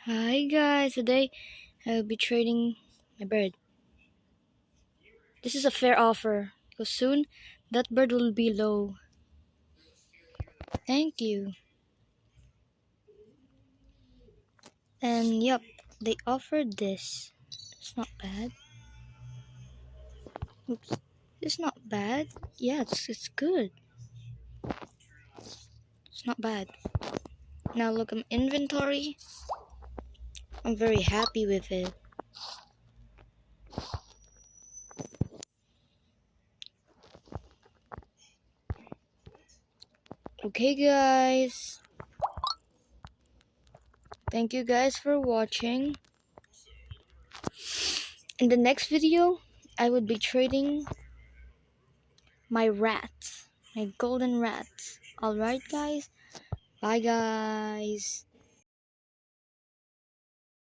Hi guys, today I'll be trading my bird. This is a fair offer because soon that bird will be low. Thank you. And yep, they offered this. It's not bad. Oops. It's not bad. Yeah, it's good. It's not bad. Now look at my inventory. I'm very happy with it. Okay guys. Thank you guys for watching. In the next video, I would be trading my rat, my golden rat. Alright guys, bye guys.